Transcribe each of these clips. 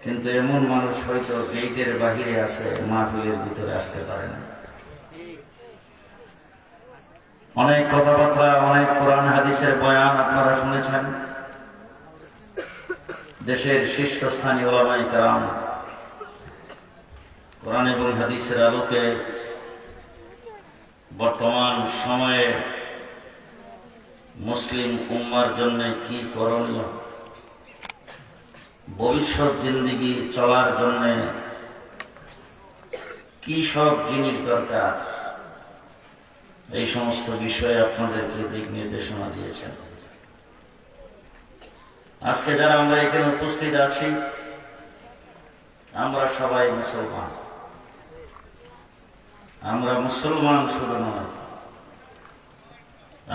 কিন্তু এমন মানুষ হয়তো গেটের বাহিরে আছে, মাহফিলের ভিতরে আসতে পারে না। অনেক কথাবার্তা, অনেক কোরআন হাদিসের বয়ান আপনারা শুনেছেন। দেশের শীর্ষস্থানীয় উলামায়ে কেরাম কোরআন এবং হাদিসের আলোকে বর্তমান সময়ে মুসলিম উম্মার জন্য কি করণীয়, ভবিষ্যৎ জিন্দেগি চলার জন্য কি সব জিনিস দরকার, এই সমস্ত বিষয়ে আপনাদেরকে দিক নির্দেশনা দিয়েছেন। আজকে যারা আমরা এখানে উপস্থিত আছি, আমরা সবাই মুসলমান। আমরা মুসলমান শুধু নয়,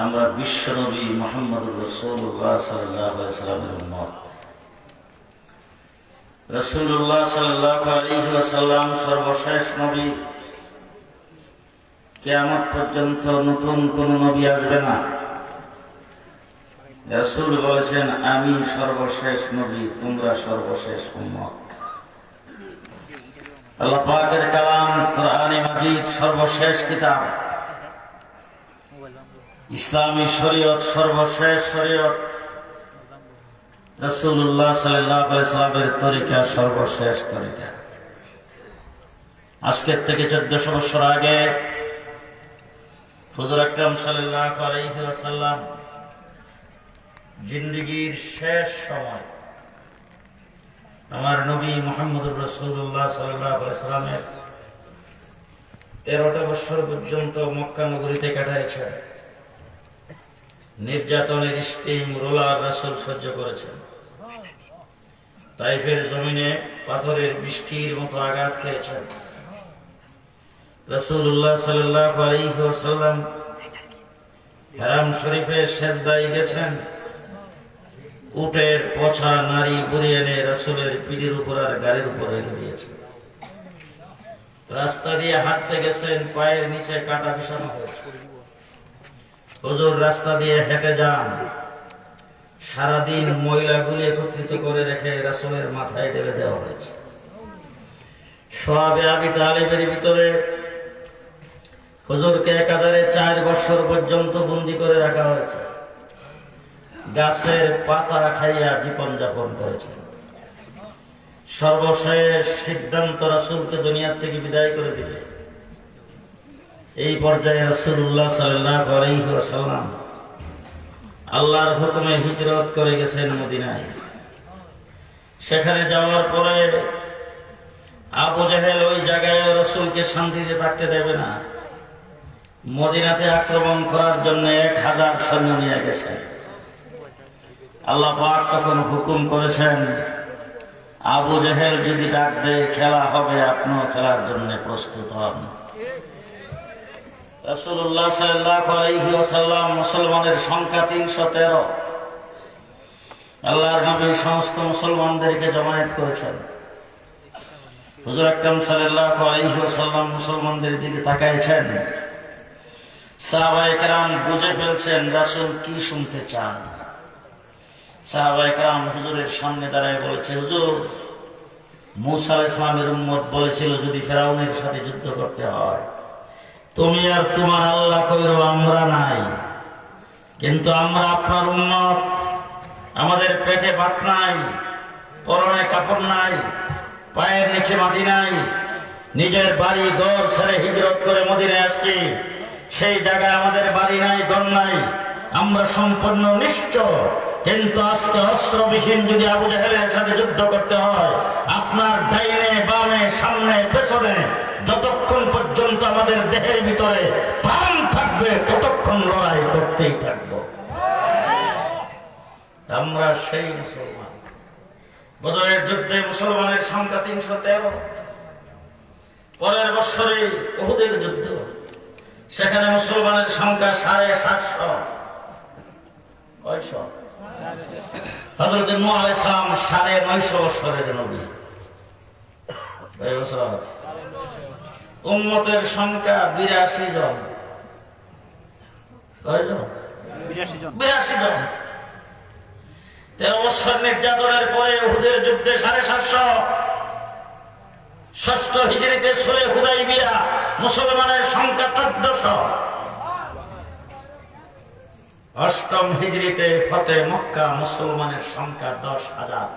আমরা বিশ্বনবী মুহাম্মদুর রাসূলুল্লাহ সাল্লাল্লাহু আলাইহি ওয়াসাল্লামের উম্মত। রাসূলুল্লাহ সাল্লাল্লাহু আলাইহি ওয়াসাল্লাম সর্বশেষ নবী। কিয়ামত পর্যন্ত নতুন কোন নবী আসবে না। রাসূল বলেছেন, আমি সর্বশেষ নবী, তোমরা সর্বশেষ উম্মত। আল্লাহ পাকের কালাম কোরআনে মাজিদ সর্বশেষ কিতাব। ইসলামী শরীয়ত সর্বশেষ শরীয়ত। রাসূলুল্লাহ সাল্লাল্লাহু আলাইহি ওয়াসাল্লামের তরিকা সর্বশেষ তরিকা। আজকের থেকে 1400 বছর আগে হুজুর আকরাম সাল্লাল্লাহু আলাইহি ওয়াসাল্লাম জিন্দেগীর শেষ সময় আমার নবী মুহাম্মদুর রাসূলুল্লাহ সাল্লাল্লাহু আলাইহি ওয়াসাল্লামের 13টা বছর পর্যন্ত মক্কা নগরীতে কাটাইছেন। নির্যাতনের স্টিম রোলার রাসূল সহ্য করেছেন। তাইফের জমিনে পাথরের বৃষ্টির মতো আঘাত খেয়েছেন। রাসূলুল্লাহ সাল্লাল্লাহু আলাইহি ওয়াসাল্লাম হারাম শরীফের সিজদায় গেছেন। উটের পছা নারী বুড়িয়ে এনে রাসূলের পিঠের উপর আর গাড়ির উপর রেখে দিয়েছেন। রাস্তা দিয়ে হাঁটতে গেছেন, পায়ের নিচে কাঁটা বিছানো হয়েছে। হুজুর রাস্তা দিয়ে হেঁটে যান, সারাদিন ময়লাগুলি একত্রিত করে রেখে রাসূলের মাথায় ঢেলে দেওয়া হয়েছে। সাহাবে আবি তালিবের ভিতরে হুজুরকে একাধারে 4 বছর পর্যন্ত বন্দী করে রাখা হয়েছে। গাছের পাতা খাইয়া জীবন যাপন করেছেন। সর্বশেষ সিদ্ধান্ত রাসূলকে দুনিয়া থেকে বিদায় করে দিলে। এই পর্যায়ে রাসূলুল্লাহ সাল্লাল্লাহু আলাইহি ওয়াসাল্লাম আল্লাহর হুকুমে হিজরত করে গেছেন মদিনায়। সেখানে যাওয়ার পরে আবু জেহেল ওই জায়গায় রাসূলকে শান্তিতে থাকতে দেবে না। মদিনাতে আক্রমণ করার জন্য 1000 সৈন্য নিয়ে গেছে। আল্লাহ পাক তখন হুকুম করেছেন, আবু জেহেল যদি ডাক দেয় খেলা হবে, আপনিও খেলার জন্য প্রস্তুত হন। রাসূলুল্লাহ সাল্লাল্লাহু আলাইহি ওয়াসাল্লাম মুসলমানের সংখ্যা 313। আল্লাহর নবী সমস্ত মুসলমানদেরকে জমায়েত করেছেন। হুজুর আকরাম সাল্লাল্লাহু আলাইহি ওয়াসাল্লাম মুসলমানদের দিকে তাকাইছেন। সাহাবায়ে কেরাম বুঝে ফেলছেন রাসূল কি শুনতে চান। সাহাবায়ে কেরাম হুজুরের সামনে দাঁড়ায় বলেছে, হুজুর, মূসা আলাইহিস সালামের উম্মত বলেছিল যদি ফেরাউনের সাথে যুদ্ধ করতে হয়, তুমি আর তোমার আল্লাহ কইরো, আমরা নাই। কিন্তু আমরা আপনার উম্মত, আমাদের পেটে ভাত নাই, পরনে কাপড় নাই, পায়ের নিচে মাটি নাই, নিজের বাড়ি ঘর ছেড়ে হিজরত করে মদিনায় আসছি। সেই জায়গায় আমাদের বাড়ি নাই, ঘর নাই, আমরা সম্পূর্ণ নিশ্চ। কিন্তু আজকে অস্ত্রবিহীন যদি আবু জেহেলের সাথে যুদ্ধ করতে হয়, আপনার ডাইনে বামে সামনে পেছনে যতক্ষণ পর্যন্ত আমাদের দেহের ভিতরে প্রাণ থাকবে ততক্ষণ লড়াই করতেই থাকবো। আমরা সেই মুসলমান। বদরের যুদ্ধে মুসলমানের সংখ্যা 313। পরের বছরে উহুদের যুদ্ধ, সেখানে মুসলমানের সংখ্যা 750। কয়শো? হযরত নূহ আলাইহিস সালাম 950 বছরের নবী। কয় বছর? উম্মতের সংখ্যা 82 জন। কয়জন? 82 জন। 13 বছর নির্যাতনের পরে উহুদের যুদ্ধে 750 ষষ্ঠ হিজরিতে সুলহ হুদাইবিয়া মুসলমানের সংখ্যা 1400। অষ্টম হিজরিতে ফতে মক্কা মুসলমানের সংখ্যা 10,000।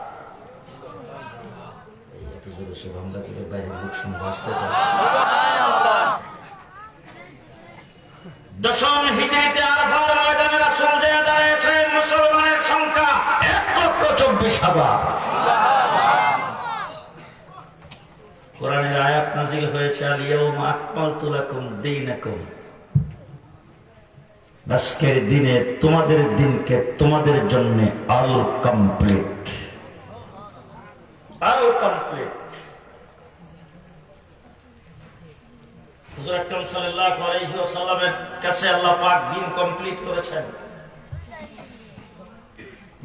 দশম হিজরিতে আরাফার ময়দানে রাসূল যে দাঁড়িয়েছেন মুসলমানের সংখ্যা 1,24,000। কোরআনের আয়াত নাযিল হয়েছে আল ইয়াউমা আকমালতু লাকুম দীনাকুম, আজকের দিনে তোমাদের দিনকে তোমাদের জন্য অল কমপ্লিট, অল কমপ্লিট। হুজুর আকরাম সাল্লাল্লাহু আলাইহি ওয়াসাল্লামের কাছে আল্লাহ পাক দিন কমপ্লিট করেছেন।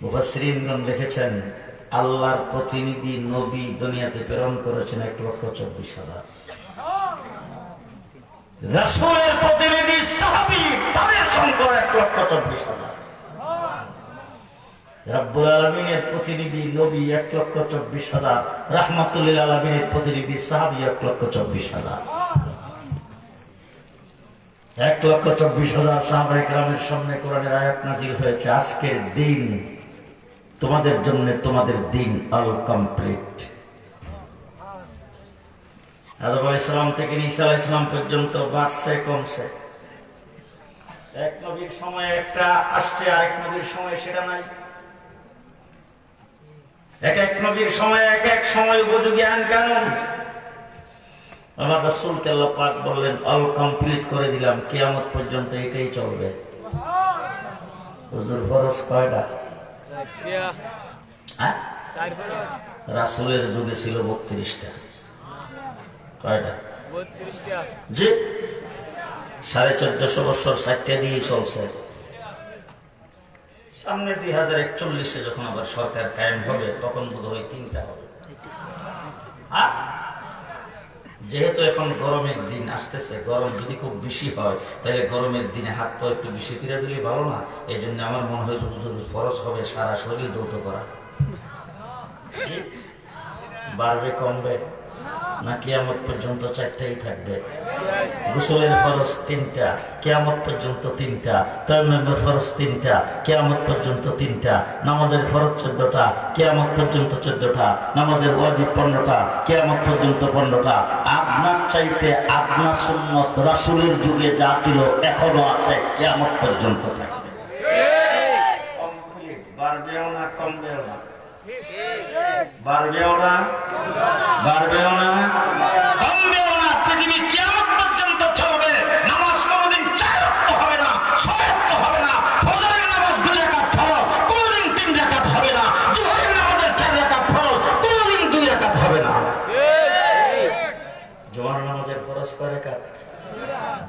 মুফাসসিরিনগণ লিখেছেন আল্লাহর প্রতিনিধি নবী দুনিয়াতে প্রেরণ করেছেন 1,24,000। রাসূলের প্রতিনিধি সাহাবী তাদের সংখ্যা 1,24,000। রব্বুল আলামিনের প্রতিনিধি নবী 1,24,000, রাহমাতুল লিল আলামিনের প্রতিনিধি সাহাবী 1,24,000। 1,24,000 সাহাবায়ে কেরামের সামনে কোরআনের আয়াত নাযিল হয়েছে, আজকের দিন তোমাদের জন্য তোমাদের দিন অল কমপ্লিট। আদম আলাইহিস সালাম থেকে ঈসা আলাইহিস সালাম পর্যন্ত বাড়ছে কমছে। এক নবীর সময় একটা আসছে, আরেক নবীর সময় সেটা নাই। এক এক নবীর সময় এক এক সময় উপযোগী আইন কানুন। আমার রাসূলকে আল্লাহ পাক বললেন অল কমপ্লিট করে দিলাম, কিয়ামত পর্যন্ত এটাই চলবে। হুজুর ফরজ কয়টা? রাসূলের যুগে ছিল 32টা। কয়টা? 32টা। জি, 1450 বছর 4টা দিয়ে চলছে। সামনে 2041-এ যখন আবার সরকার কায়েম হবে তখন বোধহয় 3টা হবে। যেহেতু এখন গরমের দিন আসতেছে, গরম যদি খুব বেশি হয় তাহলে গরমের দিনে হাত পা একটু বেশি ফিরে দিলে ভালো না। এই জন্য আমার মনে হয় ফরজ হবে সারা শরীর দৌত করা। বাড়বে কমবে না কিয়ামত পর্যন্ত 4টাই থাকবে? গোসলের ফরজ 3টা, কিয়ামত পর্যন্ত 3টা। তায়াম্মুমের ফরজ 3টা, কিয়ামত পর্যন্ত 3টা। নামাজের ফরজ 14টা, কিয়ামত পর্যন্ত 14টা। নামাজের ওয়াজিব 15টা, কিয়ামত পর্যন্ত 15টা। আপনার চাইতে আপনার সুন্নত রাসূলের যুগে যা ছিল এখনো আছে, কিয়ামত পর্যন্ত থাকবে। কমপ্লিট, বাড়বেও না কমবেও না, বাড়বেও না বাড়বেও না কমবেও না। পৃথিবী কিয়ামত পর্যন্ত চলবে। নামাজ কোনদিন 4 ওয়াক্ত হবে না, 6 ওয়াক্ত হবে না। ফজরের নামাজ 2 রাকাত ফরজ, কোনদিন 3 রাকাত হবে না। জোহরের নামাজের 4 রাকাত ফরজ, কোনদিন 2 রাকাত হবে না। জোহর নামাজের ফরজ কয় রাকাত?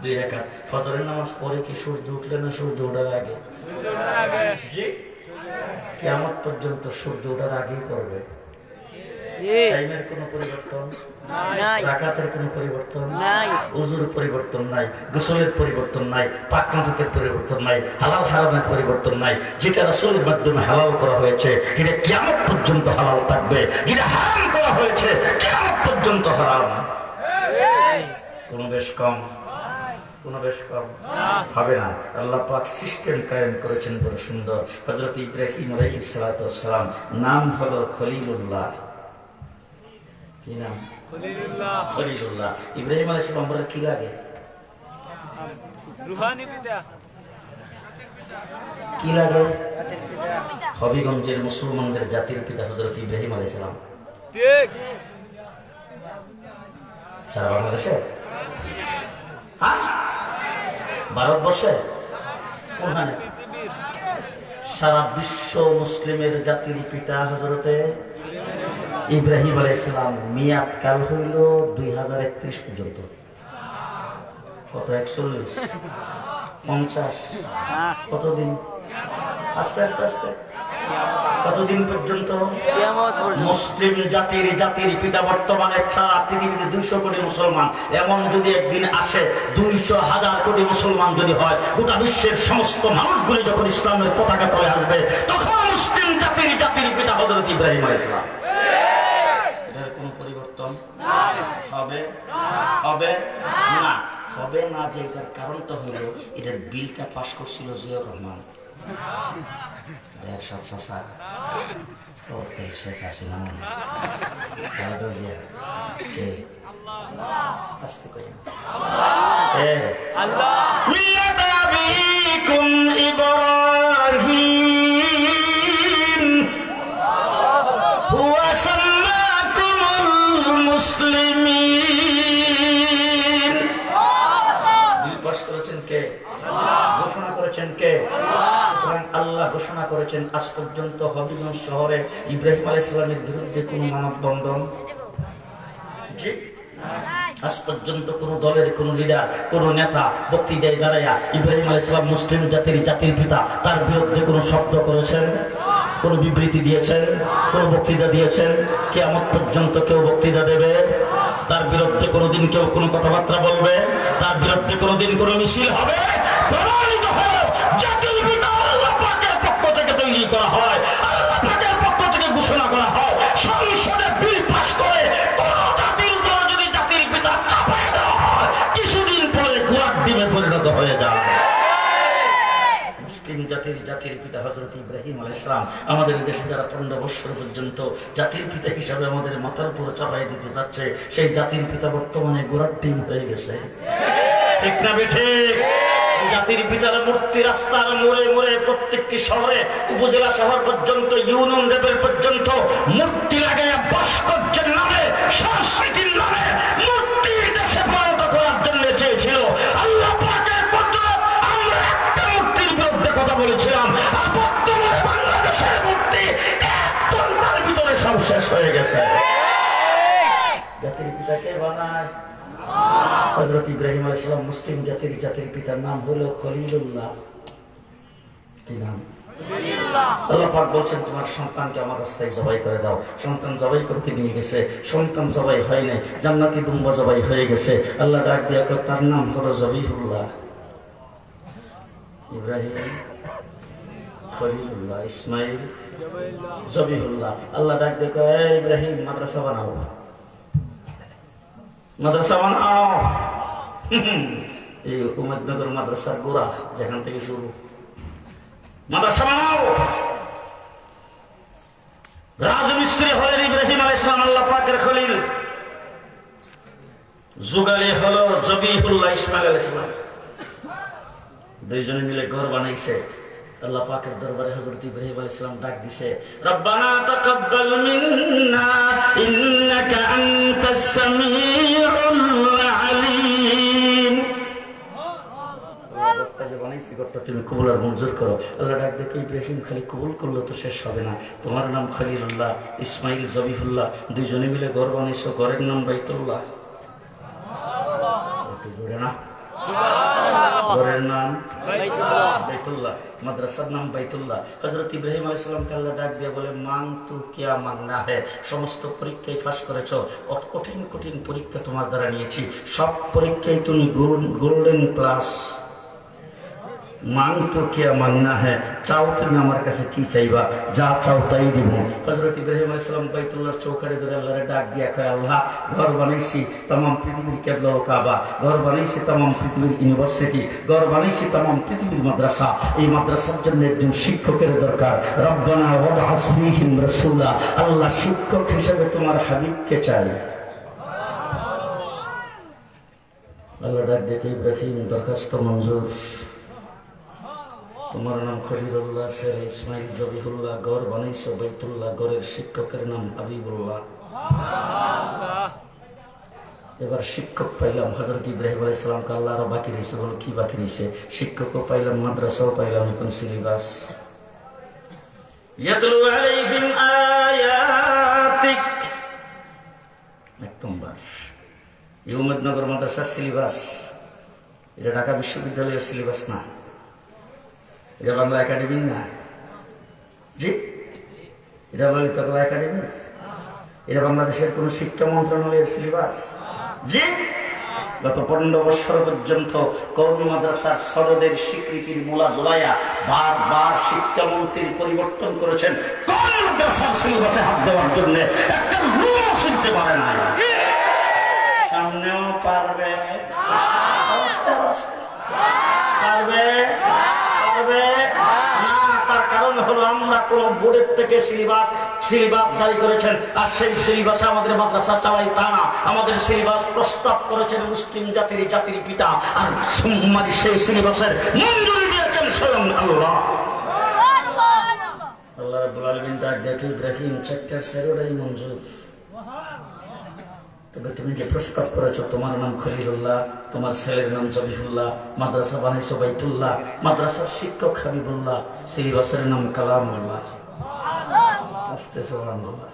2 রাকাত। ফজরের নামাজ পড়ে কি সূর্য উঠলে না সূর্য ওঠার আগে? জি, কিয়ামত পর্যন্ত সূর্য ওঠার আগেই পড়বে। টাইমের কোনো পরিবর্তন নাই, রাকাতের কোনো পরিবর্তন নাই, ওযুর পরিবর্তন নাই, গোসলের পরিবর্তন নাই, পাক নাফিকের পরিবর্তন নাই, হালাল হারামের পরিবর্তন নাই। যেটা রাসূলের মাধ্যমে হালাল করা হয়েছে এটা কিয়ামত পর্যন্ত হালাল থাকবে। যেটা হারাম করা হয়েছে কিয়ামত পর্যন্ত হারাম। কোনো বেশ কম, কোনো বেশ কম হবে না। আল্লাহ পাক সিস্টেম কায়েম করেছেন বড় সুন্দর। হযরত ইব্রাহিম আলাইহিস সালাতু ওয়াস সালাম নাম হলো খলিলুল্লাহ। কি নাম? খলিলুল্লাহ। খলিলুল্লাহ। ইব্রাহিম আলাইহিস সালাম বলে কি লাগে? রূহানি পিতা। কি লাগে? হবিগঞ্জের মুসলমানদের জাতির পিতা হযরত ইব্রাহিম আলাইহিস সালাম। ঠিক। সারা বাংলাদেশে? হ্যাঁ, ভারতবর্ষে? কোনখানে? সারা বিশ্ব মুসলিমের জাতির পিতা হযরতে ইব্রাহিম আলাইহিস সালাম। মিয়াদ কাল হইল 2031 পর্যন্ত। কত? 41, 50, কতদিন? আস্তে আস্তে আস্তে কতদিন পর্যন্ত? মুসলিম জাতির পিতা বর্তমানে ছাড়া পৃথিবীতে 200 কোটি মুসলমান। এমন যদি একদিন আসে 200,000 কোটি মুসলমান যদি হয়, গোটা বিশ্বের সমস্ত মানুষগুলি যখন ইসলামের পতাকা তলে আসবে তখন মুসলিম জাতির পিতা হযরত ইব্রাহিম আলাইহিস সালাম। এটার কোনো পরিবর্তন নাই। হবে হবে না, হবে না যে এটার কারণটা হলো এটার বিলটা পাশ করছিল জিয়াউর রহমান, শেখ হাসিনা, আস্তে করে মুসলিমিন। বিল পাস করেছেন কে? ঘোষণা করেছেন কে? আল্লাহ ঘোষণা করেছেন আজ পর্যন্ত হবিগঞ্জ শহরে ইব্রাহিম আলাইহিস সালামের বিরুদ্ধে কোন মানববন্ধন, আজ পর্যন্ত কোন দলের কোন লিডার কোন নেতা বক্তৃতায় দাঁড়াইয়া ইব্রাহিম আলাইহিস সালাম মুসলিম জাতির পিতা তার বিরুদ্ধে কোন শব্দ করেছেন, কোন বিবৃতি দিয়েছেন, কোন বক্তৃতা দিয়েছেন? কিয়ামত পর্যন্ত কেউ বক্তৃতা দেবে? তার বিরুদ্ধে কোনদিন কেউ কোন কথাবার্তা বলবে? তার বিরুদ্ধে কোনদিন কোন মিছিল হবে? প্রমাণিত হলো জাতির পিতা আল্লাহ পাকের পক্ষ থেকে তৈরি করা হয়, আল্লাহ পাকের পক্ষ থেকে ঘোষণা করা হয়। সংসদে বিল পাস করে কোন জাতির উপর যদি জাতির পিতা চাপায় দেওয়া হয়, কিছুদিন পরে ঘোড়ার ডিমে পরিণত হয়ে যায়। জাতির পিতা হযরত ইব্রাহিম আলাইহিস সালাম আমাদের দেশে যারা 15 বছর পর্যন্ত জাতির পিতা হিসাবে আমাদের মাথার উপর চাপাই দিতে যাচ্ছে, সেই জাতির পিতা বর্তমানে ঘোড়ার ডিম হয়ে গেছে। ঠিক না ঠিক? জাতির পিতার মূর্তি রাস্তার মোড়ে মোড়ে প্রত্যেকটি শহরে উপজেলা শহর পর্যন্ত ইউনিয়ন লেভেল পর্যন্ত মূর্তি লাগাইয়া ভাস্কর্যের নামে সংস্কৃতির নামে মূর্তি দেশে পরিণত করার জন্য চেয়েছিল। আল্লাহ পাকের কুদরত, আমরা একটা মূর্তির বিরুদ্ধে কথা বলেছিলাম, আর বর্তমানে বাংলাদেশের মূর্তি একদম তার ভিতরে সব শেষ হয়ে গেছে। জাতির পিতা কে বানায়? হযরত ইব্রাহিম আলাইহিস সালাম মুসলিম জাতির পিতার নাম হলো খলিলুল্লাহ। কি নাম? আল্লাহ পাক বলছেন তোমার সন্তানকে আমার রাস্তায় জবাই করে দাও। সন্তান জবাই করতে নিয়ে গেছে, সন্তান জবাই হয় নাই, জান্নাতি দুম্বা জবাই হয়ে গেছে। আল্লাহ ডাক দিয়া কয় তার নাম হলো জবিহুল্লাহ। ইব্রাহিম, খলিলুল্লাহ, ইসমাইল, জবিহুল্লাহ। আল্লাহ ডাক দিয়া কয় ইব্রাহিম মাদ্রাসা বানাও, মাদ্রাসা বানাও। এই উম্মতনগর মাদ্রাসার গোড়া যেখান থেকে শুরু, মাদ্রাসা বানাও। রাজমিস্ত্রি হলেন ইব্রাহিম আলাইহিস সালাম, আল্লাহ পাকের খলিল। যুগালি হলো জবিহুল্লাহ, ইসমাইল আলাইহিস সালাম। দুইজনে মিলে ঘর বানাইছে। আল্লাহ পাকের দরবারে হযরত ইব্রাহিম আলাইহিস সালাম ডাক দিছে, রব্বানা তাকাব্বাল মিন্না ইন্নাকা আনতাস সামিউল আলিম। ঘরটা যে বানাইছি ঘরটা তুমি কবুল আর মঞ্জুর করো। আল্লাহ ডাক দেখে ইব্রাহিম খালি কবুল করলো তো শেষ হবে না, তোমার নাম খলিলুল্লাহ, ইসমাইল জবিহুল্লাহ, দুইজনে মিলে ঘর বানাইছো, ঘরের নাম বাইতুল্লাহ। জোরে না? ঘরের নাম বাইতুল্লাহ, মাদ্রাসার নাম বাইতুল্লাহ। হযরত ইব্রাহিম আলাইহিস সালামকে আল্লাহ ডাক দিয়ে বলে মান তু কিয়া মাংনা হে, সমস্ত পরীক্ষায় পাস করেছো, কঠিন কঠিন পরীক্ষা তোমার দ্বারা নিয়েছি, সব পরীক্ষায় তুমি গোল্ডেন প্লাস। মান তো কিয়া মাংনা হে, চাও তুমি আমার কাছে কি চাইবা, যা চাও তাই দিব। হযরত ইব্রাহিম আলাইহিস সালাম বাইতুল্লাহর চৌকাঠে ধরে আল্লাহরে ডাক দিয়া কয় আল্লাহ ঘর বানাইছি তাম পৃথিবীর কিবলা ও কাবা, ঘর বানাইছি তাম পৃথিবীর ইউনিভার্সিটি, ঘর বানাইছি তাম পৃথিবীর মাদ্রাসা, এই মাদ্রাসার জন্য একজন শিক্ষকের দরকার। রব্বানা ওয়াবআস ফীহিম রাসূলা, আল্লাহ শিক্ষক হিসেবে তোমার হাবিবকে চাই। আল্লাহ ডাক দেখে ইব্রাহিম দরখাস্ত মঞ্জুর, তোমার নাম খলিলুল্লাহ, ছেলে ইসমাইল জবিহুল্লাহ, ঘর বানাইছো বাইতুল্লাহ, ঘরের শিক্ষকের নাম হাবিবুল্লাহ। এবার শিক্ষক পাইলাম হযরত ইব্রাহিম আলাইহিস সালামকে, আল্লাহ আরো বাকি রয়েছে। বলো কি বাকি রয়েছে? শিক্ষকও পাইলাম, মাদ্রাসাও পাইলাম, এখন সিলেবাস। ইয়াতলু আলাইহিম আয়াতিক, এক নম্বর এই উম্মতনগর মাদ্রাসার সিলেবাস। এটা ঢাকা বিশ্ববিদ্যালয়ের সিলেবাস না, এটা বাংলা একাডেমি না, জি এটা বাংলা একাডেমি, এটা বাংলাদেশের কোন শিক্ষা মন্ত্রণালয়ের সিলেবাস, জি। গত 15 বছর পর্যন্ত কওমি মাদ্রাসার সনদের স্বীকৃতির মূলা দোলাইয়া বারবার শিক্ষামন্ত্রী পরিবর্তন করেছেন, কওমি মাদ্রাসার সিলেবাসে হাত দেওয়ার জন্য একটা রুমও শুনতে পারে না। পারবে? পারবে? পারবে না। তার কারণ হলো আমরা কোন বোর্ডের থেকে সিলেবাস জারি করেছেন, আর সেই সিলেবাসে আমাদের মাদ্রাসা চালাই তা না। আমাদের সিলেবাস প্রস্তাব করেছেন মুসলিম জাতির পিতা, আর সেই সিলেবাসের মঞ্জুরি দিয়েছেন স্বয়ং আল্লাহ। আল্লাহ রাব্বুল আলামিন ডাক দেখে ইব্রাহিম চ্যাপ্টার 7 মঞ্জুর। তবে তুমি যে প্রস্তাব করেছো, তোমার নাম খলিলুল্লাহ, তোমার ছেলের নাম জবিহুল্লাহ, মাদ্রাসা বানাইছো বাইতুল্লাহ, মাদ্রাসার শিক্ষক হাবিবুল্লাহ, সিলেবাসের নাম কালামুল্লাহ। আস্তে সুবহানাল্লাহ।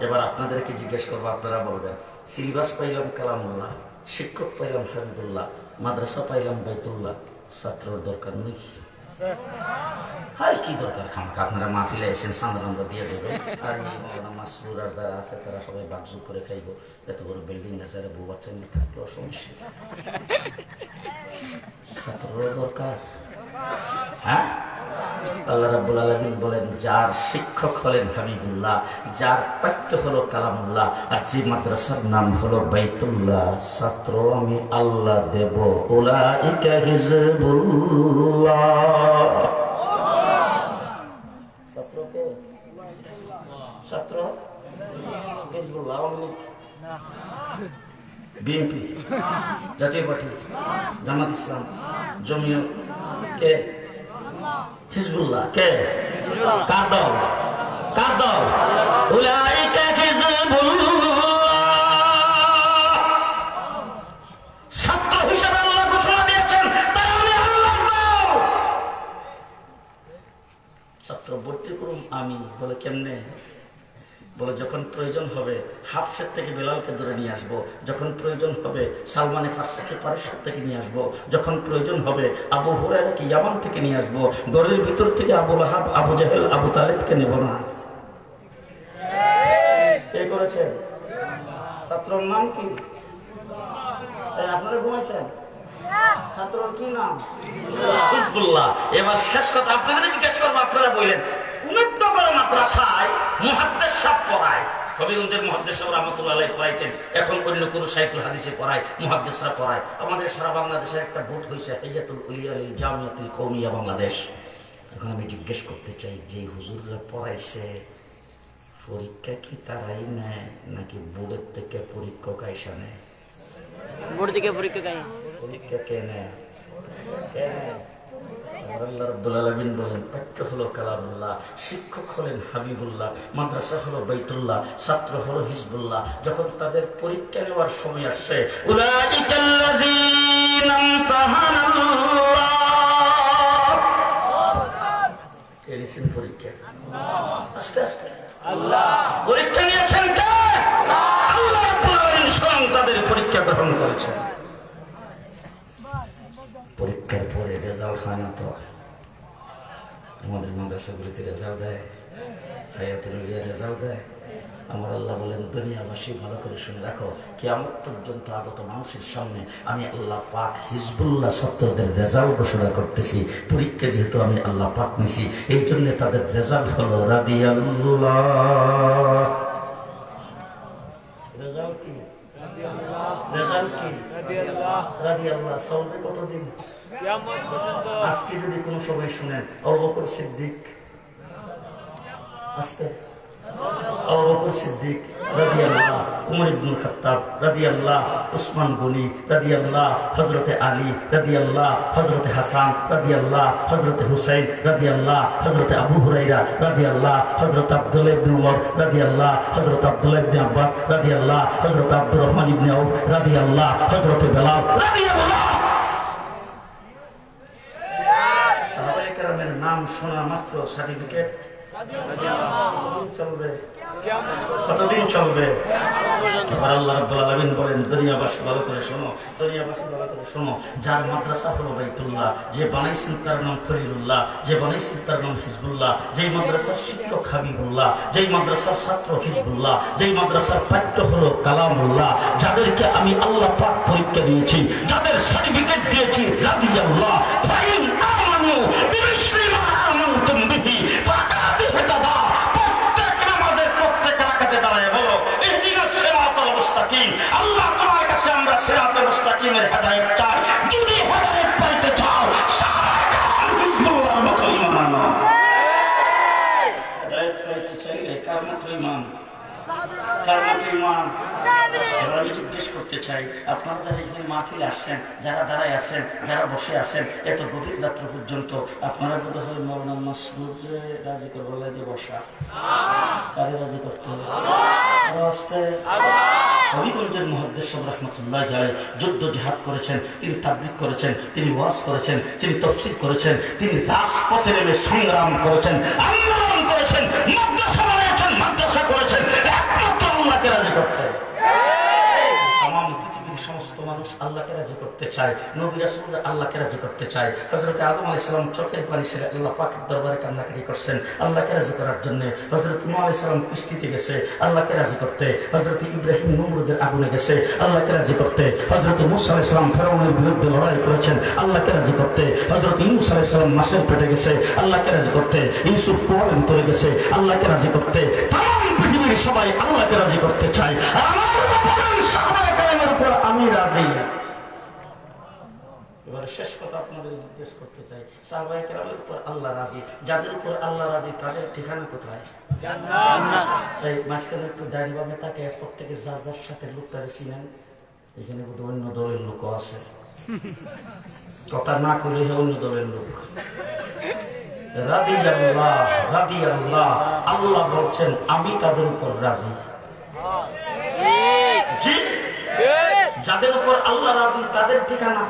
এবার আপনাদেরকে জিজ্ঞেস করবো, আপনারা বলবেন সিলেবাস পাইলাম কালামুল্লাহ, শিক্ষক পাইলাম হাবিবুল্লাহ, মাদ্রাসা পাইলাম বাইতুল্লাহ, ছাত্রর দরকার নেই? কি দরকার? খামাখা আপনারা মাহফিলে এসেন, সান্দানন্দ দিয়ে দেবেন, আর মাসরুর আর যারা আছে তারা সবাই বাকজুক করে খাইব। এত বড় বিল্ডিং আছে, বউ বাচ্চা নিয়ে থাকলেও সমস্যা। ছাত্রর দরকার? হ্যাঁ, আল্লাহ রাব্বুল আলামিন বলেন যার শিক্ষক হলেন হাবিবুল্লাহ, যার পাঠ্য হলো কালামুল্লাহ, আর যে মাদ্রাসার নাম হলো বাইতুল্লাহ, ছাত্র আমি আল্লাহ দেব। উলাইকা হিজবুল্লাহ। ছাত্রকে ছাত্র হিজবুল্লাহ, বিএনপি, জাতীয় পার্টি, জামাত ইসলাম, জমিয়ত, কে? হিজবুল্লাহ। কে? কার দল? কার দল? উলাইকা হিজবুল্লাহ। ছাত্র হিসেবে আল্লাহ ঘোষণা দিয়েছেন তারা আমি আল্লাহর দল। ছাত্র ভর্তি করুন আমি। বলে কেমনে? বলে যখন প্রয়োজন হবে হাফসের থেকে বেলালকে ধরে নিয়ে আসবো, যখন প্রয়োজন হবে সালমানে ফার্সিকে পারিসের থেকে নিয়ে আসবো, যখন প্রয়োজন হবে আবু হুরায়রাকে ইয়ামান থেকে নিয়ে আসবো, ঘরের ভিতর থেকে আবু লাহাব, আবু জাহেল, আবু তালেবকে নেব না। কে করেছেন? ছাত্রর নাম কি? আপনারা ঘুমাইছেন? ছাত্রর কি নাম? হিজবুল্লাহ। এবার শেষ কথা আপনাদের জিজ্ঞেস করবো, আপনারা বললেন কুমিরনগর মাদ্রাসায় মুহাদ্দিস সাহেব পড়ায়, হবিগঞ্জের মুহাদ্দিস সাহেব রাহমাতুল্লাহ আলাইহি পড়াইতেন, এখন অন্য কোন শাইখুল হাদিসে পড়ায়, মুহাদ্দিসরা পড়ায়। আমাদের সারা বাংলাদেশের একটা ভোট হয়েছে হাইয়াতুল উলিয়া লিল জামিয়াতুল কওমিয়া বাংলাদেশ। এখন আমি জিজ্ঞেস করতে চাই, যে হুজুররা পড়াইছে পরীক্ষা কি তারাই নেয় নাকি বোর্ডের থেকে পরীক্ষক আইসা নেয়? বোর্ড থেকে পরীক্ষা দেয়। পরীক্ষা কে নেয়? কে নেয়? আল্লাহ রাব্বুল আলামিন বলেন পাঠ্য হলো কালামুল্লাহ, শিক্ষক হলেন হাবিবুল্লাহ, মাদ্রাসা হলো বাইতুল্লাহ, ছাত্র হলো হিজবুল্লাহ। যখন তাদের পরীক্ষা নেওয়ার সময় আসছে, উলাইকাল্লাযীনা ইমতাহানাল্লাহ, এনেছেন পরীক্ষা। আস্তে আস্তে আল্লাহ পরীক্ষা নিয়েছেন কে? আল্লাহ রাব্বুল আলামিন স্বয়ং তাদের পরীক্ষা গ্রহণ করেছেন। পরীক্ষার পরে রেজাল্ট হয় না তো? আমাদের মাদ্রাসাগুলিতে রেজাল্ট দেয়, হায়াতুল উলিয়া রেজাল্ট দেয়। আমার আল্লাহ বলেন দুনিয়াবাসী ভালো করে শুনে রাখো, কিয়ামত পর্যন্ত আগত মানুষের সামনে আমি আল্লাহ পাক হিজবুল্লাহ ছাত্রদের রেজাল্ট ঘোষণা করতেছি। পরীক্ষা যেহেতু আমি আল্লাহ পাক নিছি, এই জন্য তাদের রেজাল্ট হলো রাদিয়াল্লাহ। রেজাল্ট কি? রেজাল্ট কি? রাদিয়াল্লাহ। চলবে কতদিন? আজকে যদি কোনো সময় শুনেন আবু বকর সিদ্দিক, আজকে আবু বকর সিদ্দিক রাদিয়াল্লাহ, উমর ইবনুল খাত্তাব রাদিয়াল্লাহ, উসমান গনি রাদিয়াল্লাহ, হযরতে আলী রাদিয়াল্লাহ, হযরতে হাসান রাদিয়াল্লাহ, হযরতে হুসাইন রাদিয়াল্লাহ, হযরতে আবু হুরায়রা রাদিয়াল্লাহ, হযরত আব্দুল্লাহ ইবনে উমর রাদিয়াল্লাহ, হযরত আব্দুল্লাহ ইবনে আব্বাস রাদিয়াল্লাহ, হযরত আব্দুর রহমান ইবনে আউফ রাদিয়াল্লাহ, হযরতে বেলাল রাদিয়াল্লাহ। সাহাবায়ে কেরামের নাম শোনা মাত্র সার্টিফিকেট চলবে। কতদিন চলবে? আল্লাহ রাব্বুল আলামিন বলেন দুনিয়াবাসী ভালো করে শোনো, দুনিয়াবাসী ভালো করে শোনো, যার মাদ্রাসা হলো বাইতুল্লাহ, যে বানাইছেন তার নাম খলিলুল্লাহ, যে বানাইছেন তার নাম হিজবুল্লাহ, যেই মাদ্রাসার শিক্ষক হাবিবুল্লাহ, যেই মাদ্রাসার ছাত্র হিজবুল্লাহ, যেই মাদ্রাসার পাঠ্য হলো কালামুল্লাহ, যাদেরকে আমি আল্লাহ পাক পরীক্ষা দিয়েছি, যাদের সার্টিফিকেট দিয়েছি রাদিয়াল্লাহ। ফাইন আমানু বিমিসলি মা আমানতুম বিহি ফাকাদ ইহতাদা। প্রত্যেক নামাজের প্রত্যেক রাকাতে দাঁড়ায় বলো ইহদিনাস সিরাতাল মুস্তাকিম। মুস্তাকিম। আল্লাহ তোমার কাছে আমরা সিরাতে মুস্তাকিমের হেদায়েত চাই। যদি হেদায়েত পাইতে চাও সাহাবায়ে হিজবুল্লাহর মতো ঈমান আনো। হেদায়েত পাইতে চাইলে কার মতো ঈমান? কার মতো ঈমান? এবার আমি জিজ্ঞেস করতে চাই, আপনারা যারা এখানে মাহফিল আসছেন, যারা দাঁড়ায় আছেন, যারা বসে আছেন এত গভীর রাত্র পর্যন্ত, আপনারা বোধ হয় মৌলানা মাসুদ রাজি করবার লাগে বসা। কারে রাজি করতে হবে? হবিগঞ্জের মুহাদ্দিস রাহমাতুল্লাহ আলাইহি যুদ্ধ জিহাদ করেছেন, তিনি তাবলীগ করেছেন, তিনি ওয়াজ করেছেন, তিনি তাফসীর করেছেন, তিনি রাজপথে নেমে সংগ্রাম করেছেন, আন্দোলন করেছেন, মাদ্রাসা বানিয়েছেন, মাদ্রাসা করেছেন, একমাত্র আল্লাহকে রাজি করতে। তামাম পৃথিবীর সমস্ত মানুষ আল্লাহকে রাজি করতে চায়, নবী রাসূলরা আল্লাহকে রাজি করতে চায়। হযরত আদম আলাইহিস সালাম চোখের পানি ছেড়ে আল্লাহ পাকের দরবারে কান্নাকাটি করছেন আল্লাহকে রাজি করার জন্য। হযরত নূহ আলাইহিস সালাম কিস্তিতে গেছে আল্লাহকে রাজি করতে। হযরত ইব্রাহিম নমরুদের আগুনে গেছে আল্লাহকে রাজি করতে। হযরত মূসা আলাইহিস সালাম ফেরাউনের বিরুদ্ধে লড়াই করেছেন আল্লাহকে রাজি করতে। হযরত ইউনূস আলাইহিস সালাম মাছের পেটে গেছে আল্লাহকে রাজি করতে। ইউসুফ কুয়ার ভিতরে গেছে আল্লাহকে রাজি করতে। তামাম পৃথিবীর সবাই আল্লাহকে রাজি করতে চায়। আমার সাহাবায়ে কেরামের উপর আমি রাজি। এবারে শেষ কথা আপনাদের জিজ্ঞেস করতে চাই, সাহাবায়ে কেরামের উপর আল্লাহ রাজি, যাদের উপর আল্লাহ রাজি তাদের ঠিকানা কোথায়? জান্নাত। এই মাঝখানে একটু দাঁড়িয়ে বামে তাকে প্রত্যেকে যার যার সাথে লোকটারে চিনেন, এখানে বোধ অন্য দলের লোকও আছে, কথা না করলে অন্য দলের লোক। রাদিয়াল্লাহ, রাদিয়াল্লাহ, আল্লাহ বলছেন আমি তাদের উপর রাজি। জি, যাদের উপর আল্লাহ রাজি তাদের ঠিকানা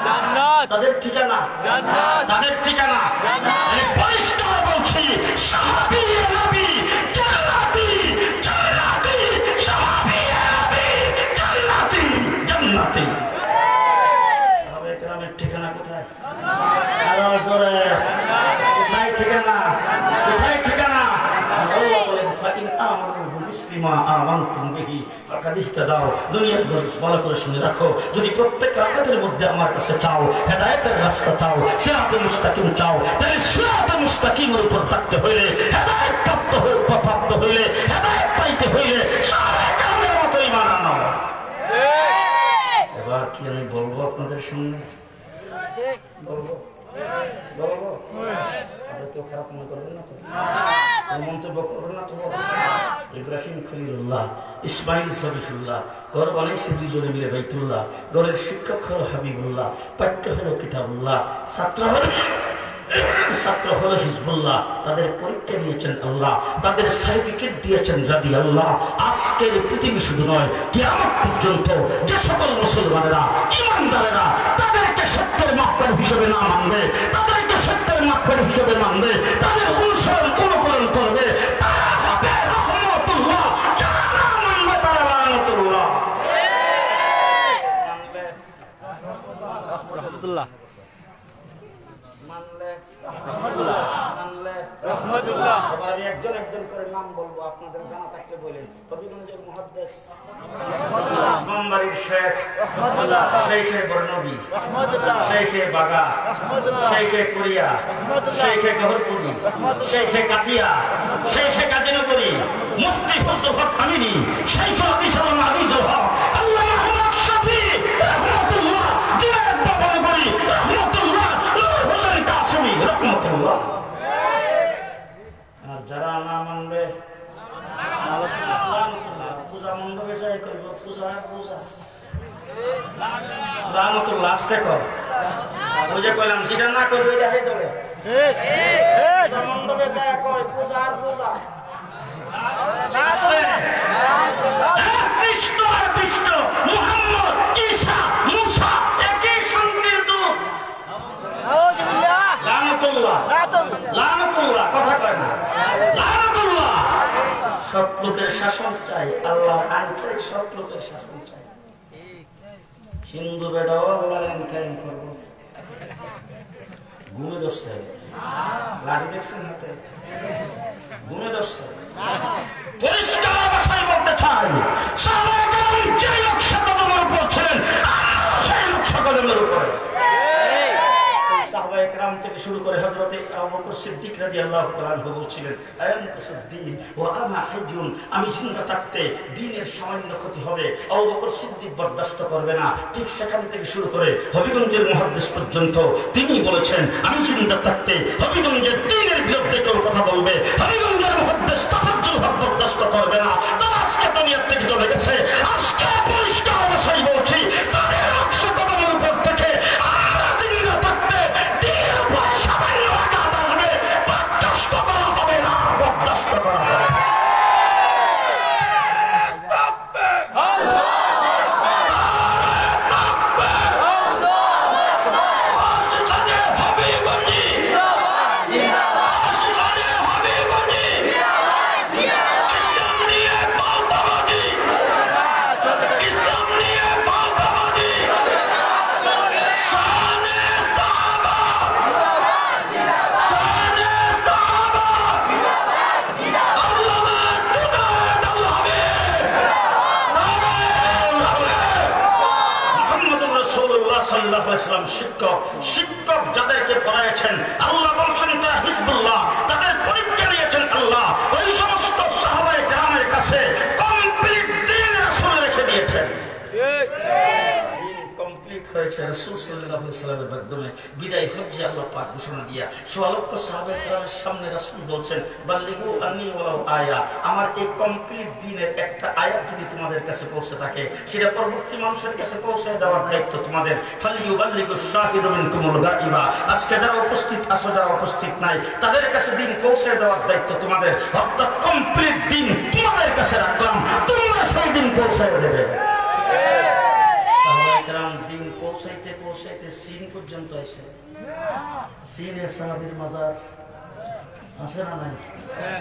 জান্নাত, তাদের ঠিকানা জান্নাত, তাদের ঠিকানা জান্নাত। আমি পরিষ্কার বলছি, সাহাবী নবী জান্নাতি, জান্নাতি, সাহাবী নবী জান্নাতি, জান্নাতি। সাহাবায়ে কেরামের ঠিকানা কোথায়? আরো জোরে, কোথায় ঠিকানা? কোথায় ঠিকানা? আল্লাহ বলেন ফাইন আমানু বিমিসলিমা আমানতুম বিহি ফাকাদ ইহতাদাও। দুনিয়ার মানুষ ভালো করে শুনে রাখো, যদি প্রত্যেক রাকাতের মধ্যে আমার কাছে চাও, হেদায়েতের রাস্তা চাও, সিরাতে মুস্তাকিম চাও, তাহলে সিরাতে মুস্তাকিমের উপর থাকতে হইলে, হেদায়েত প্রাপ্ত হইলে, হেদায়েত পাইতে হইলে সাহাবায়ে কেরামের মতো ঈমান আনো। এবার কি আমি বলবো আপনাদের সামনে? বলবো বলবো? আপনারা কেউ খারাপ মনে করবেন না তো? মন্তব্য করবেন না তো? ইব্রাহিম খলিলুল্লাহ, ইসমাইল জবিহুল্লাহ, ঘর বানাইছে দুইজনে মিলে বাইতুল্লাহ, ঘরের শিক্ষক হলো হাবিবুল্লাহ, পাঠ্য হলো কিতাবুল্লাহ, ছাত্র হলো হিজবুল্লাহ, তাদের পরীক্ষা দিয়েছেন আল্লাহ, তাদের সার্টিফিকেট দিয়েছেন রাদি আল্লাহ। আজকের পৃথিবী শুধু নয়, কিয়ামত পর্যন্ত যে সকল মুসলমানেরা, ইমানদারেরা তাদেরকে সত্যের মাপকাঠি হিসেবে না মানবে, তাদেরকে সত্যের মাপকাঠি হিসেবে মানবে, তাদের অনুসরণ অনুকরণ করবে, তারা হবে রহমতুল্লাহ, যারা না মানবে তারা লানতুল্লাহ। রহমতুল্লাহ, মানলে রহমতুল্লাহ, মানলে রহমতুল্লাহ। এবার আমি একজন একজন করে নাম বলবো, আপনাদের জানা থাকতে বলেন। হবিগঞ্জের মুহাদ্দিস রহমতুল্লাহ, ইমামবাড়ির শেখ রহমতুল্লাহ, শেখে বরনবী রহমতুল্লাহ, শেখে বাগা রহমতুল্লাহ, শেখে কোরিয়া রহমতুল্লাহ, শেখে গহরপুরি রহমতুল্লাহ, শেখে কাতিয়া, শেখে কাজিনগরী, মুফতি ফজলুল হক আমিনী, শেখুল হাদিস আল্লামা আজিজুল হক, আল্লামা আহমদ শফি রহমতুল্লাহ, জুনায়েদ বাবনগরী রহমতুল্লাহ, নূর হোসেন কাসেমী রহমতুল্লাহ। আর যারা না মানবে পূজা মণ্ডপে যাই করবো, পূজা পূজা রাহমতুল্লাহ আসতে কর, বুঝে কইলাম সেটা না করবে এটা হয়ে যাবে। মণ্ডপে যায় কয় পূজা আর পূজা, কৃষ্ণ আর কৃষ্ণ, মুহাম্মদ, ঈসা, মূসা একই শান্তির দূত। লানতুল্লাহ, লানতুল্লাহ, কথা কয় না, লানতুল্লাহ। সব লোকের শাসন চাই, আল্লাহর আইন চাই, সব লোকের শাসন চাই। হিন্দু বেটাও আল্লাহর আইন কায়েম করবো। ঘুমে ধরছে, লাঠি দেখছেন হাতে, ঘুমে ধরছে। পরিষ্কার ভাষায় বলতে চাই, সাহাবায়ে কেরাম যে নকশা কদমের উপর ছিলেন, সেই নকশা কদমের উপরে। সাহাবায়ে কেরাম থেকে শুরু শুরু করে হযরতে আবু বকর সিদ্দিক রাদিয়াল্লাহু তাআলা আনহু বলছিলেন, আয়ানকুসুদ্দিন ওয়া আনা হাইয়ুন, আমি জিন্দা থাকতে দ্বীনের সামান্য ক্ষতি হবে আবু বকর সিদ্দিক বরদাস্ত করবে না। ঠিক সেখান থেকে শুরু করে হবিগঞ্জের মুহাদ্দিস পর্যন্ত তিনি বলেছেন, আমি জিন্দা থাকতে হবিগঞ্জের দ্বীনের বিরুদ্ধে কেউ কথা বলবে, হবিগঞ্জের মুহাদ্দিস তাফাজ্জুল হক বরদাস্ত করবে না। তবে আজকে দুনিয়া থেকে চলে গেছে, আজকে পরিষ্কার ভাষায় বলছি, তাদের লক্ষ কদমের উপর থেকে আমরা জিন্দা থাকতে দ্বীনের উপর সামান্য আঘাত আসবে, বরদাস্ত করা হবে না, বরদাস্ত করা হবে না। শিক্ষক শিক্ষক যাদেরকে পড়াইছেন আল্লাহ বলছেন তারা হিজবুল্লাহ, তাদের পরীক্ষা নিয়েছেন আল্লাহ, ওই সমস্ত সাহাবায়ে কেরামের কাছে কমপ্লিট দ্বীন রাসূল রেখে দিয়েছেন। কমপ্লিট হয়েছে রাসূল সাল্লাল্লাহু আলাইহি ওয়াসাল্লামের মাধ্যমে। বিদায় হজ্জে আল্লাহ পাক ঘোষণা দিয়া সোয়া লক্ষ সাহাবায়ে কেরামের সামনে রাসূল বলছেন, বাল্লিগু আন্নী ওয়ালাউ আয়া, আমার এই কমপ্লিট দ্বীনের একটা আয়াত যদি তোমাদের কাছে পৌঁছে থাকে সেটা পরবর্তী মানুষের কাছে পৌঁছে দেওয়ার দায়িত্ব তোমাদের। ফালিয়ুবাল্লিগু শাহিদু মিনকুমুল গায়বা, আজকে যারা উপস্থিত আছো, যারা উপস্থিত নাই, তাদের কাছে দ্বীন পৌঁছে দেওয়ার দায়িত্ব তোমাদের। অর্থাৎ কমপ্লিট দ্বীন তোমাদের কাছে রাখলাম, তোমরা সেই দ্বীন পৌঁছে দেবে। দিন পৌঁছাইতে পৌঁছাইতে চীন পর্যন্ত আসে। চীনে সাহাবীর মাজার আছে না নাই?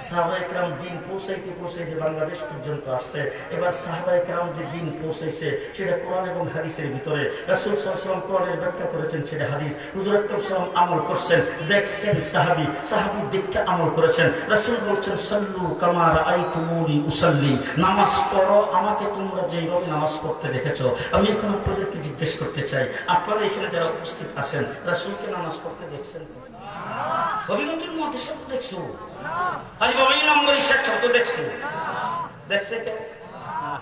সাহাবায়ে কেরাম দিন পৌঁছাইতে পৌঁছাইতে বাংলাদেশ পর্যন্ত আসছে। এবার সাহাবায়ে কেরাম যে দিন পৌঁছাইছে সেটা কোরআন এবং হাদিসের ভিতরে। রাসূল সাল্লাল্লাহু আলাইহি ওয়াসাল্লাম কোরআনের ব্যাখ্যা করেছেন, সেটা হাদিস। হুজুর আকরাম সাল্লাল্লাহু আলাইহি ওয়াসাল্লাম আমল করছেন, দেখছেন সাহাবী দেখে আমল করেছেন। রাসূল বলছেন, সাল্লু কামা রাআইতুমুনি উসাল্লি, নামাজ পড়ো আমাকে তোমরা যেইভাবে নামাজ পড়তে দেখেছো। আমি এখন আপনাদেরকে জিজ্ঞেস করতে চাই, আপনারা এখানে যারা উপস্থিত আছেন রাসূলকে নামাজ পড়তে দেখছেন? হবিগঞ্জের মধ্যে সব দেখছো? আরে বাবা ইমাম গরি শেখ তো দেখছো? দেখছে কে?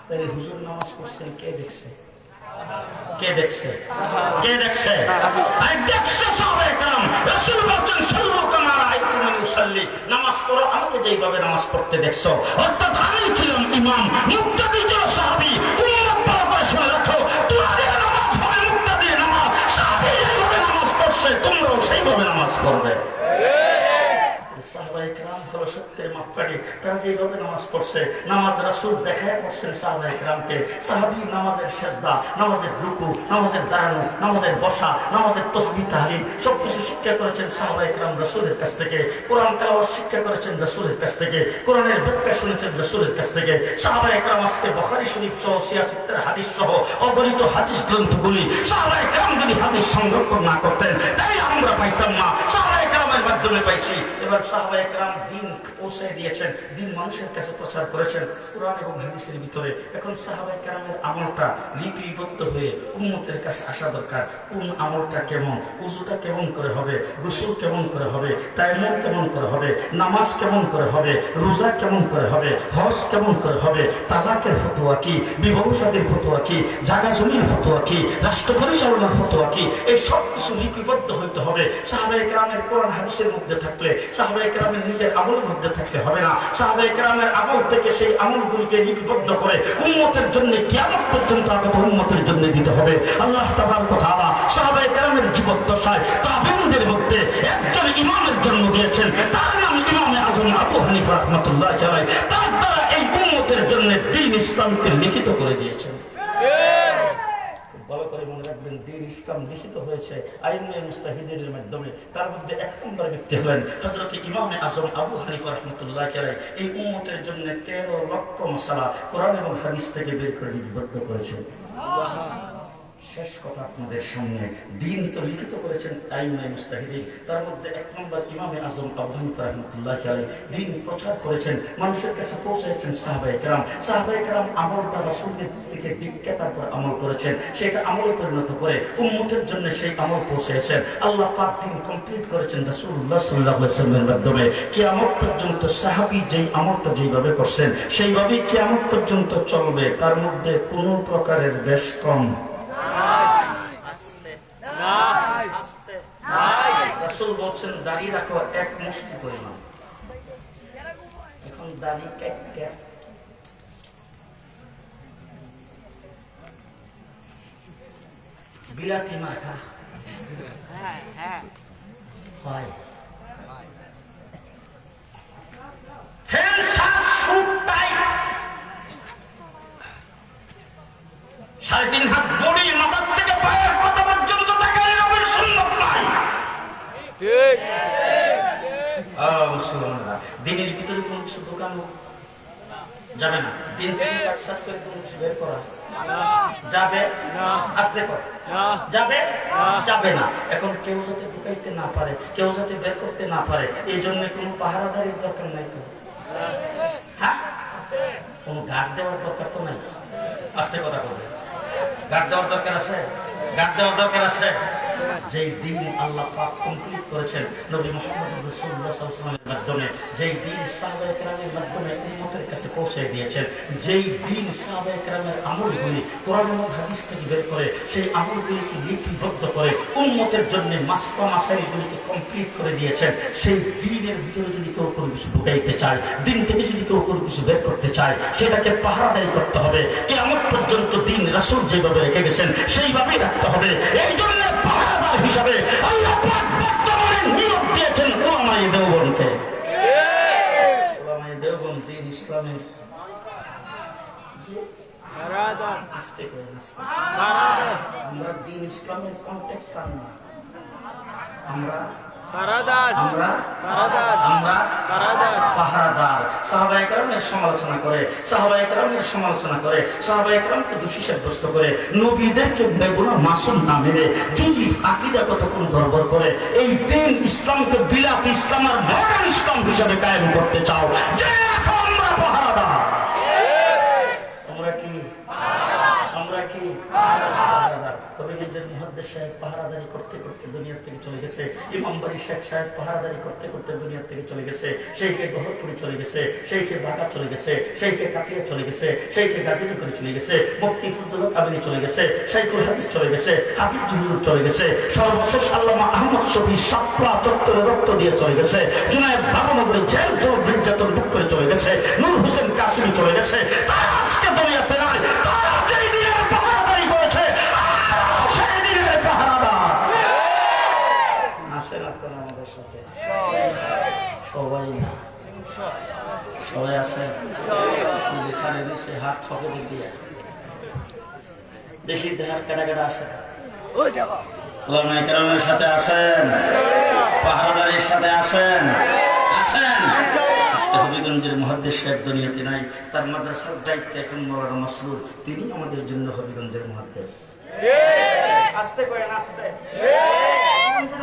তাহলে হুজুর নামাজ পড়ছেন কে দেখছে? কে দেখছে? কে দেখছে? আরে দেখছে সাহাবায়ে কেরাম। রাসূল বলেন, সাল্লু কামা রাআইতুমুনি উসাল্লি, নামাজ পড়ো আমাকে যেইভাবে নামাজ পড়তে দেখছো। অর্থাৎ আমি ছিলাম ইমাম, মুক্তাদি ছিল সাহাবী। উম্মত ভালো করে শুনে রাখো, তোমাদের নামাজ হবে মুক্তাদি নামাজ। সাহাবী যেইভাবে নামাজ পড়ছে তোমরাও সেইভাবে নামাজ পড়বে। সাহাবায়ে কেরাম হলো সত্যের মাপকাঠি। তারা যেভাবে নামাজ পড়ছে, নামাজ রাসূল দেখায় পড়ছেন সাহাবায়ে কেরামকে। সাহাবী নামাজের সেজদা, নামাজের রুকু, নামাজের দাঁড়ানো, নামাজের বসা, নামাজের তাসবিহ তাহলিল সবকিছু শিক্ষা করেছেন সাহাবায়ে কেরাম রাসূলের কাছ থেকে। কোরআন তেলাওয়াত শিক্ষা করেছেন রাসূলের কাছ থেকে। কোরআনের ব্যাখ্যা শুনেছেন রাসূলের কাছ থেকে। সাহাবায়ে কেরাম আজকে বুখারী শরীফ সহ সিয়াসিত্তের হাদিস সহ অগণিত হাদিস গ্রন্থগুলি সাহাবায়ে কেরাম যদি হাদিস সংরক্ষণ না করতেন তাই আমরা পাইতাম না, সাহাবায়ে কেরামের মাধ্যমে পাইছি। এবার সাহাবায়ে কেরাম দিন পৌঁছে দিয়েছেন, দিন মানুষের কাছে প্রচার করেছেন কোরআন এবং হাদিসের ভিতরে। এখন সাহাবায়ে কেরামের আমলটা লিপিবদ্ধ হয়ে উম্মতের কাছে আসা দরকার। কোন আমলটা কেমন, উযুটা কেমন করে হবে, গোসল কেমন করে হবে, তায়াম্মুম কেমন করে হবে, নামাজ কেমন করে হবে, রোজা কেমন করে হবে, হজ কেমন করে হবে, তালাকের ফতোয়া কি, বিবাহ শাদীর ফতোয়া কি, জায়গা জমির ফতোয়া কি, রাষ্ট্র পরিচালনার ফতোয়া কি, এই সব কিছু লিপিবদ্ধ হইতে হবে। সাহাবায়ে কেরামের কোরআন হাদিসের মধ্যে থাকলে, সাহাবায়ে কেরামের নিজের আমলের মধ্যে থাকতে হবে না। সাহাবায়ে কেরামের আমল থেকে সেই আমলগুলিকে লিপিবদ্ধ করে উম্মতের জন্য কিয়ামত পর্যন্ত আগত উম্মতের জন্য দিতে হবে। আল্লাহ তাবারক ওয়া তাআলা সাহাবায়ে কেরামের জীবদ্দশায় তাবেঈনদের মধ্যে একজন ইমামের জন্ম দিয়েছেন, তার নাম ইমামে আযম আবু হানিফা রাহমাতুল্লাহি আলাইহি। তার দ্বারা এই উম্মতের জন্য দ্বীন ইসলামকে লিখিত করে দিয়েছেন। ভালো করে মনে রাখবেন, দ্বীন ইসলাম লিখিত হয়েছে আইনে মুস্তাহিদের মাধ্যমে। তার মধ্যে এক নম্বর ব্যক্তি হলেন হযরত ইমামে আযম আবু হানিফা রাহমাতুল্লাহি আলাইহি। এই উম্মতের জন্য 13 লক্ষ মাসালা কোরআন এবং হাদিস থেকে বের করে লিপিবদ্ধ করেছেন। শেষ কথা আপনাদের সামনে, দিন তো লিখিত করেছেন আইমায়ে মুজতাহিদিন, তার মধ্যে 1 নম্বর ইমামে আজম আবু হানিফা রাহমাতুল্লাহি আলাইহি দিন প্রচার করেছেন, মানুষের কাছে পৌঁছেছেন সাহাবায়ে কেরাম। সাহাবায়ে কেরাম আমলটা রাসূলের থেকে দীক্ষা তারপর আমল করেছেন, সেটা আমলে পরিণত করে উম্মতের জন্য সেই আমল পৌঁছেছেন। আল্লাহ পাক দিন কমপ্লিট করেছেন রাসূলুল্লাহ সাল্লাল্লাহু আলাইহি ওয়াসাল্লামের মাধ্যমে। কিয়ামত পর্যন্ত সাহাবী যেই আমলটা যেইভাবে করছেন সেইভাবেই কিয়ামত পর্যন্ত চলবে, তার মধ্যে কোনো প্রকারের বেশ কম রাসূল বলছেন দাড়ি রাখো 1 মুষ্টি পরিমাণ। এখন দাড়ি কেটে বিলাতি মাখা হয়, সাড়ে 3 হাত বড়ি মাথার থেকে পায়ের পাতা পর্যন্ত টাকায় রবের সুন্নত নাই। দিনের ভিতরে কোন কিছু দোকান যাবে না, দিন থেকে কাটসাট করে কোন কিছু বের করা যাবে আসতে যাবে যাবে না। এখন কেউ যাতে ঢুকাইতে না পারে, কেউ যাতে বের করতে না পারে, এই জন্য কোন পাহারাদারির দরকার নাই তো, হ্যাঁ কোন গার্ড দেওয়ার দরকার তো নাই। আসতে কথা বলবে, গার্ড দেওয়ার দরকার আছে, গার্ড দেওয়ার দরকার আছে। যেই দিন আল্লাহ পাক কমপ্লিট করেছেন নবী মুহাম্মদ রাসূলুল্লাহ সাল্লাল্লাহু আলাইহি ওয়াসাল্লামের মাধ্যমে, যেই দিন সাহাবায়ে কেরামের মাধ্যমে উম্মতের কাছে পৌঁছে দিয়েছেন, যেই দিন সাহাবায়ে কেরামের আমলগুলি কোরআন এবং হাদিস থেকে বের করে সেই আমলগুলিকে লিপিবদ্ধ করে উম্মতের জন্য মাসলা মাসাইলগুলিকে কমপ্লিট করে দিয়েছেন, সেই দিনের ভিতরে যদি কেউ কোনো কিছু ঢুকাইতে চায়, দিন থেকে যদি কেউ কোনো কিছু বের করতে চায়, সেটাকে পাহারাদারি করতে হবে। কিয়ামত পর্যন্ত দিন রাসূল যেভাবে রেখে গেছেন সেইভাবেই রাখতে হবে। এই জন্য পাহারাদার হিসাবে আল্লাহ পাক বর্তমানে নিয়োগ দিয়েছেন উলামায়ে দেওবন্দকে। উলামায়ে দেওবন্দ দিন ইসলামের আমরা দিন ইসলামের কন্টেক্ট পাই না, আমরা পাহারাদার। সাহাবায়ে কেরামের সমালোচনা করে, সাহাবায়ে কেরামের সমালোচনা করে, সাহাবায়ে কেরামকে দোষী সাব্যস্ত করে, নবীদেরকে বেগুনা মাসুম না মেনে যদি আকীদাগত কোন গড়বড় করে, এই দিন ইসলামকে বিলাত ইসলাম আর মডার্ন ইসলাম হিসাবে কায়েম করতে চাও, যে আমরা পাহারাদার। আমরা কি পাহারাদার। কবিগঞ্জের মুহাদ্দিস সাহেব পাহারাদারি করতে করতে দুনিয়া থেকে চলে গেছে, ইমাম বাড়ি শেখ সাহেব পাহারাদারি করতে করতে দুনিয়া থেকে চলে গেছে, সেইকে গহরপুরি চলে গেছে, সেইকে বাঁকা চলে গেছে, সেইকে কাতিয়া চলে গেছে, সেইকে গাজীনগরে চলে গেছে, মুফতি ফজলুল কামিনী চলে গেছে, শাইখুল হাদিস চলে গেছে, হাফিজ হুজুর চলে গেছে, সর্বশেষ আল্লামা আহমদ শফি শাপলা চত্বরে রক্ত দিয়ে চলে গেছে, জুনায়েদ বাবনগরে জেল জল নির্যাতন বুক করে চলে গেছে, নূর হোসেন কাসিমি চলে গেছে। তারা আজকে দুনিয়াতে নাই, তারা যেই দিনের পাহারাদারি করেছে সেই দিনের পাহারাদার আছেন আপনারা আমাদের সাথে? সবাই না, সবাই আছেন? এখানে দিচ্ছে হাত ছকে দিয়ে দেখি দেহার কাটা কাটা আছে, ওলামায়ে কেরামের সাথে আছেন, পাহারাদারির সাথে আছেন, আছেন। আজকে হবিগঞ্জের মুহাদ্দিস সাহেব দুনিয়াতে নাই, তার মাদ্রাসার দায়িত্ব এখন মাওলানা মাসরুর, তিনি আমাদের জন্য হবিগঞ্জের মুহাদ্দিস। আস্তে করে নাচতে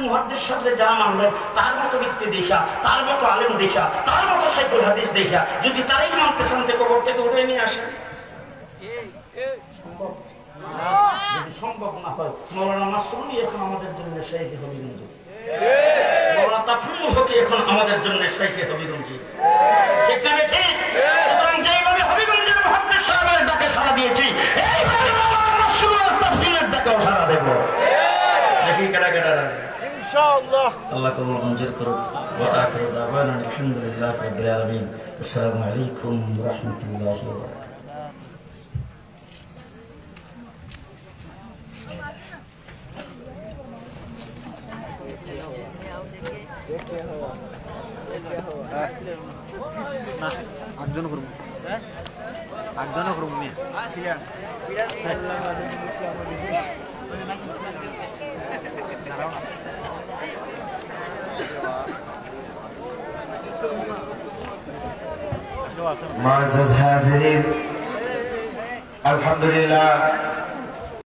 মুহাদ্দিস সাহেবের যারা মানলো, তার মতো ব্যক্তি দেখা, তার মতো আলেম দেখা, তার মতো শাইখুল হাদিস দেখা যদি তারাই মানতে শান্তি কবর থেকে উঠে নিয়ে আসে, সম্ভব? যদি সম্ভব না হয়, মাওলানা মাসরুরই এখন আমাদের জন্য শাইখে হবিগঞ্জ, মাওলানা তাফসীরুল হক এখন আমাদের জন্য শাইখে হবিগঞ্জ। ঠিক না ঠিক? সুতরাং যেইভাবে হবিগঞ্জের মুহাদ্দিস সাহেবের ডাকে সাড়া দিয়েছি, এইভাবে মাওলানা মাসরুরের তাফসীরের ডাকেও সাড়া দেব। দেখি কারা কারা ইনশাআল্লাহ। আল্লাহ কবুল মঞ্জুর করুন। ওয়া আখিরু দাওয়ানা আলহামদুলিল্লাহি রাব্বিল আলামিন। আসসালামু আলাইকুম ওয়া রাহমাতুল্লাহি ওয়া বারাকাতুহু। আটজন করব, আটজন করব মিয়া। معزز حاضرین، الحمدللہ